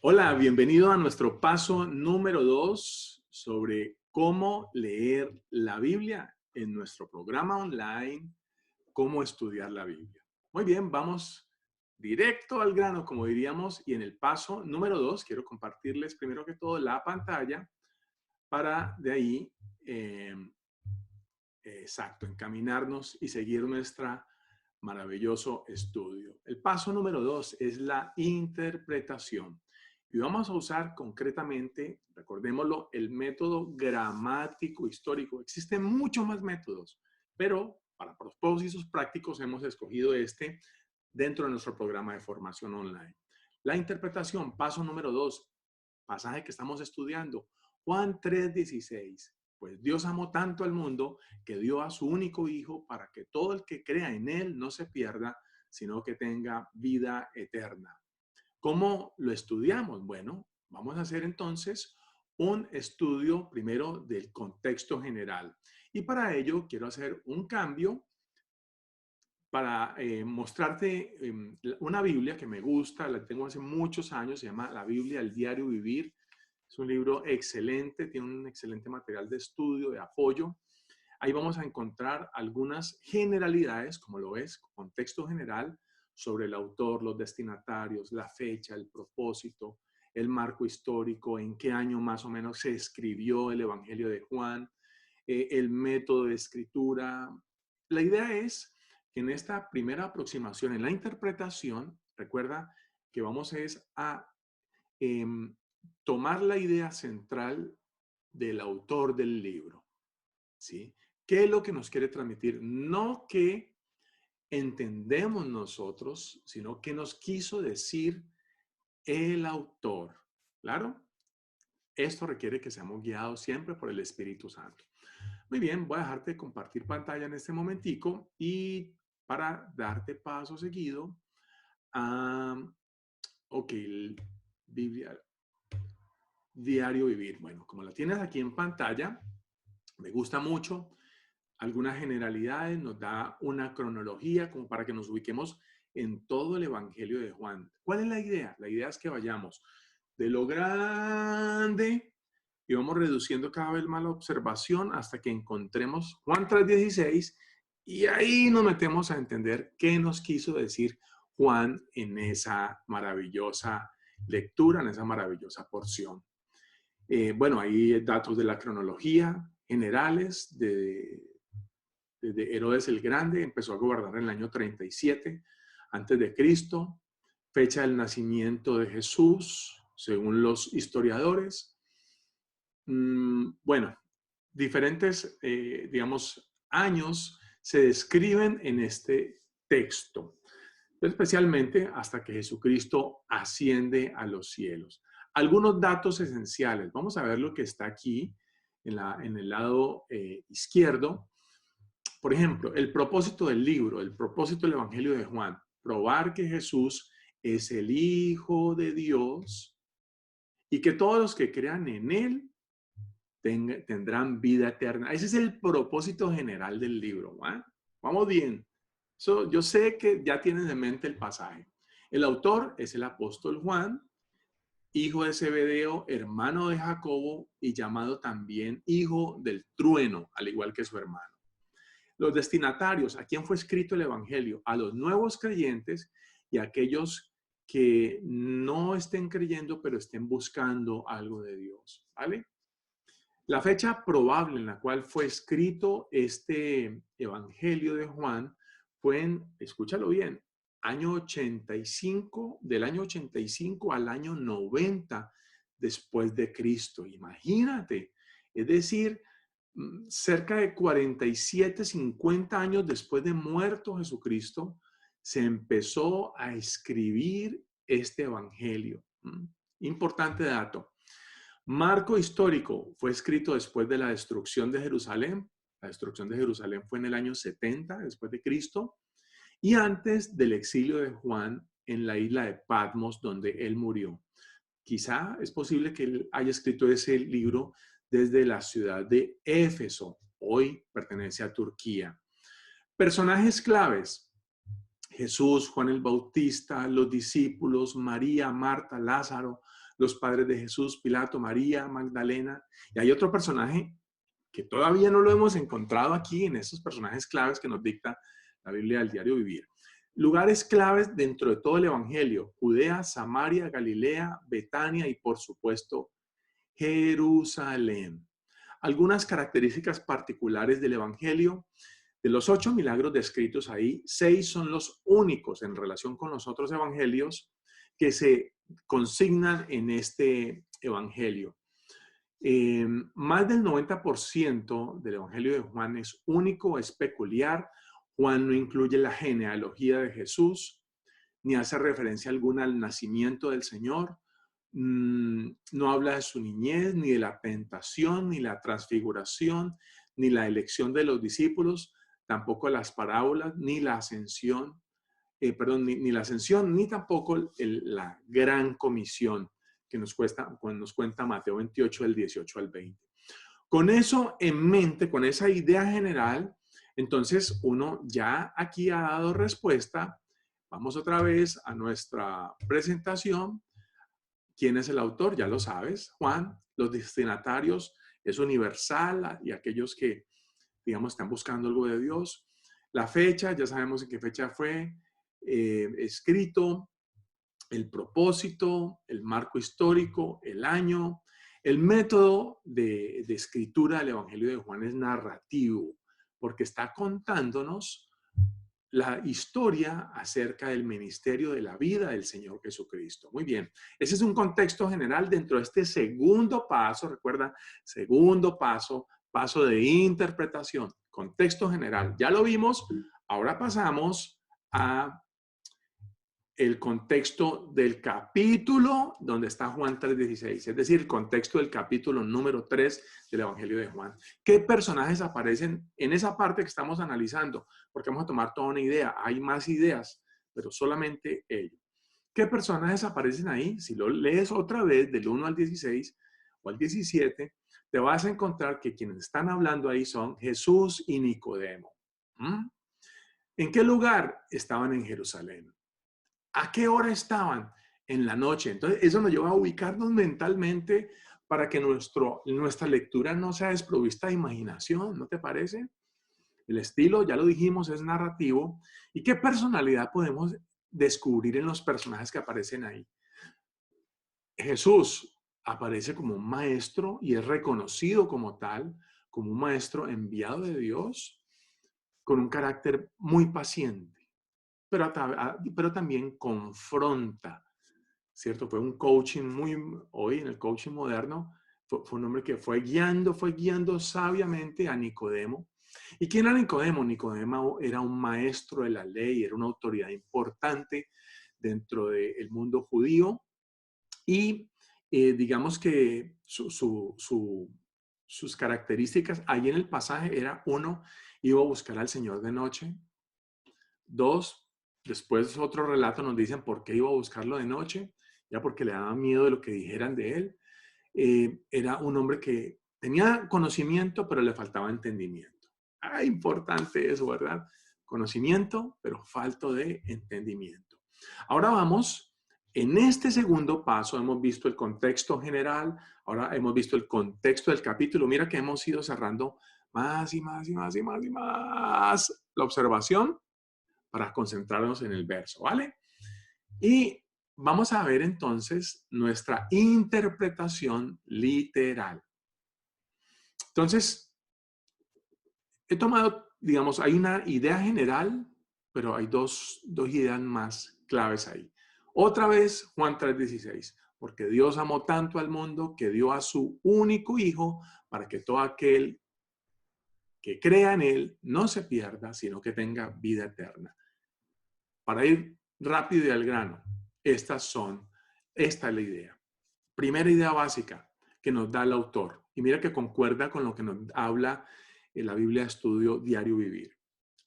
Hola, bienvenido a nuestro paso número 2 sobre cómo leer la Biblia en nuestro programa online, cómo estudiar la Biblia. Muy bien, vamos directo al grano, como diríamos, y en el paso número 2 quiero compartirles primero que todo la pantalla para de ahí, eh, exacto, encaminarnos y seguir nuestro maravilloso estudio. El paso número 2 es la interpretación. Y vamos a usar concretamente, recordémoslo, el método gramático histórico. Existen muchos más métodos, pero para propósitos prácticos hemos escogido este dentro de nuestro programa de formación online. La interpretación, paso número 2, pasaje que estamos estudiando, Juan 3:16. Pues Dios amó tanto al mundo que dio a su único hijo para que todo el que crea en él no se pierda, sino que tenga vida eterna. ¿Cómo lo estudiamos? Bueno, vamos a hacer entonces un estudio primero del contexto general. Y para ello quiero hacer un cambio para mostrarte una Biblia que me gusta, la tengo hace muchos años, se llama la Biblia, el Diario Vivir. Es un libro excelente, tiene un excelente material de estudio, de apoyo. Ahí vamos a encontrar algunas generalidades, como lo es, contexto general, sobre el autor, los destinatarios, la fecha, el propósito, el marco histórico, en qué año más o menos se escribió el Evangelio de Juan, el método de escritura. La idea es que en esta primera aproximación, en la interpretación, recuerda que vamos a eh, tomar la idea central del autor del libro, ¿sí? ¿Qué es lo que nos quiere transmitir? No que entendemos nosotros, sino que nos quiso decir el autor. ¿Claro? Esto requiere que seamos guiados siempre por el Espíritu Santo. Muy bien, voy a dejarte compartir pantalla en este momentico y para darte paso seguido a, ok, el Biblia, Diario Vivir. Bueno, como la tienes aquí en pantalla, me gusta mucho. Algunas generalidades, nos da una cronología como para que nos ubiquemos en todo el Evangelio de Juan. ¿Cuál es la idea? La idea es que vayamos de lo grande y vamos reduciendo cada vez más la observación hasta que encontremos Juan 3:16 y ahí nos metemos a entender qué nos quiso decir Juan en esa maravillosa lectura, en esa maravillosa porción. Bueno, hay datos de la cronología generales desde Herodes el Grande, empezó a gobernar en el año 37 antes de Cristo, fecha del nacimiento de Jesús, según los historiadores. Bueno, diferentes, digamos, años se describen en este texto, especialmente hasta que Jesucristo asciende a los cielos. Algunos datos esenciales. Vamos a ver lo que está aquí en el lado izquierdo. Por ejemplo, el propósito del libro, el propósito del Evangelio de Juan, probar que Jesús es el Hijo de Dios y que todos los que crean en Él tendrán vida eterna. Ese es el propósito general del libro. ¿Va? Vamos bien. Yo sé que ya tienes en mente el pasaje. El autor es el apóstol Juan, hijo de Zebedeo, hermano de Jacobo y llamado también hijo del trueno, al igual que su hermano. Los destinatarios, ¿a quién fue escrito el Evangelio? A los nuevos creyentes y a aquellos que no estén creyendo, pero estén buscando algo de Dios, ¿vale? La fecha probable en la cual fue escrito este Evangelio de Juan fue en, escúchalo bien, año 85, del año 85 al año 90 después de Cristo. Imagínate, es decir, cerca de 47, 50 años después de muerto Jesucristo, se empezó a escribir este Evangelio. Importante dato. Marco histórico fue escrito después de la destrucción de Jerusalén. La destrucción de Jerusalén fue en el año 70 después de Cristo y antes del exilio de Juan en la isla de Patmos, donde él murió. Quizá es posible que él haya escrito ese libro desde la ciudad de Éfeso, hoy pertenece a Turquía. Personajes claves: Jesús, Juan el Bautista, los discípulos, María, Marta, Lázaro, los padres de Jesús, Pilato, María, Magdalena. Y hay otro personaje que todavía no lo hemos encontrado aquí en esos personajes claves que nos dicta la Biblia del diario vivir. Lugares claves dentro de todo el Evangelio: Judea, Samaria, Galilea, Betania y por supuesto Jerusalén. Algunas características particulares del Evangelio: de los 8 milagros descritos ahí, 6 son los únicos en relación con los otros evangelios que se consignan en este evangelio. Más del 90% del evangelio de Juan es único, es peculiar. Juan no incluye la genealogía de Jesús, ni hace referencia alguna al nacimiento del Señor. No habla de su niñez, ni de la tentación, ni la transfiguración, ni la elección de los discípulos, tampoco las parábolas, ni la ascensión, ni la ascensión, ni tampoco la gran comisión que nos cuenta Mateo 28, del 18 al 20. Con eso en mente, con esa idea general, entonces uno ya aquí ha dado respuesta. Vamos otra vez a nuestra presentación. ¿Quién es el autor? Ya lo sabes, Juan. Los destinatarios es universal y aquellos que, digamos, están buscando algo de Dios. La fecha, ya sabemos en qué fecha fue escrito. El propósito, el marco histórico, el año. El método de escritura del Evangelio de Juan es narrativo, porque está contándonos la historia acerca del ministerio de la vida del Señor Jesucristo. Muy bien, ese es un contexto general dentro de este segundo paso. Recuerda, segundo paso, paso de interpretación, contexto general. Ya lo vimos, ahora pasamos a el contexto del capítulo donde está Juan 3:16, es decir, el contexto del capítulo número 3 del Evangelio de Juan. ¿Qué personajes aparecen en esa parte que estamos analizando? Porque vamos a tomar toda una idea. Hay más ideas, pero solamente ellos. ¿Qué personajes aparecen ahí? Si lo lees otra vez del 1 al 16 o al 17, te vas a encontrar que quienes están hablando ahí son Jesús y Nicodemo. ¿En qué lugar? Estaban en Jerusalén. ¿A qué hora estaban? En la noche. Entonces, eso nos lleva a ubicarnos mentalmente para que nuestra lectura no sea desprovista de imaginación, ¿no te parece? El estilo, ya lo dijimos, es narrativo. ¿Y qué personalidad podemos descubrir en los personajes que aparecen ahí? Jesús aparece como un maestro y es reconocido como tal, como un maestro enviado de Dios, con un carácter muy paciente. Pero también confronta, ¿cierto? Fue un coaching hoy en el coaching moderno, fue un hombre que fue guiando sabiamente a Nicodemo. ¿Y quién era Nicodemo? Nicodemo era un maestro de la ley, era una autoridad importante dentro del mundo judío y digamos que sus características ahí en el pasaje era: uno, iba a buscar al Señor de noche; dos, después otro relato nos dicen por qué iba a buscarlo de noche, ya porque le daba miedo de lo que dijeran de él. Era un hombre que tenía conocimiento, pero le faltaba entendimiento. Importante eso, ¿verdad? Conocimiento, pero falto de entendimiento. Ahora vamos, en este segundo paso hemos visto el contexto general, ahora hemos visto el contexto del capítulo. Mira que hemos ido cerrando más y más y más y más y más la observación para concentrarnos en el verso, ¿vale? Y vamos a ver entonces nuestra interpretación literal. Entonces, he tomado, digamos, hay una idea general, pero hay dos ideas más claves ahí. Otra vez, Juan 3:16, porque Dios amó tanto al mundo que dio a su único Hijo para que todo aquel que crea en Él no se pierda, sino que tenga vida eterna. Para ir rápido y al grano, esta es la idea. Primera idea básica que nos da el autor. Y mira que concuerda con lo que nos habla en la Biblia de Estudio Diario Vivir.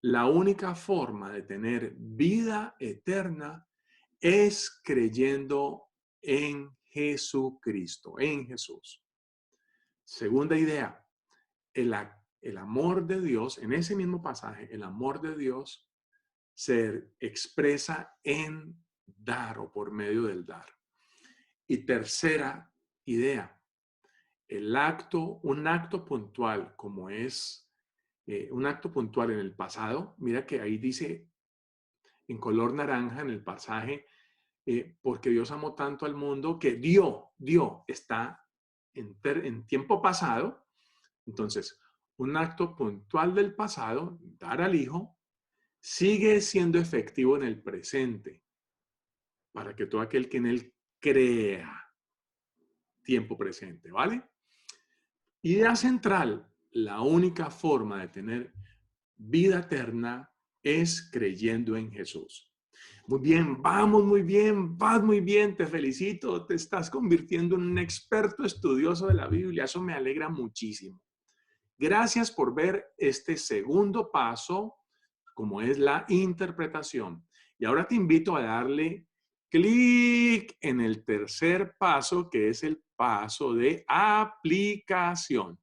La única forma de tener vida eterna es creyendo en Jesucristo, en Jesús. Segunda idea, el amor de Dios, en ese mismo pasaje, el amor de Dios se expresa en dar o por medio del dar. Y tercera idea, un acto puntual como es un acto puntual en el pasado, mira que ahí dice en color naranja en el pasaje, porque Dios amó tanto al mundo que dio, está en tiempo pasado. Entonces, un acto puntual del pasado, dar al Hijo, sigue siendo efectivo en el presente, para que todo aquel que en Él crea, tiempo presente, ¿vale? Idea central, la única forma de tener vida eterna es creyendo en Jesús. Muy bien, vamos muy bien, vas muy bien, te felicito, te estás convirtiendo en un experto estudioso de la Biblia, eso me alegra muchísimo. Gracias por ver este segundo paso, como es la interpretación. Y ahora te invito a darle clic en el tercer paso, que es el paso de aplicación.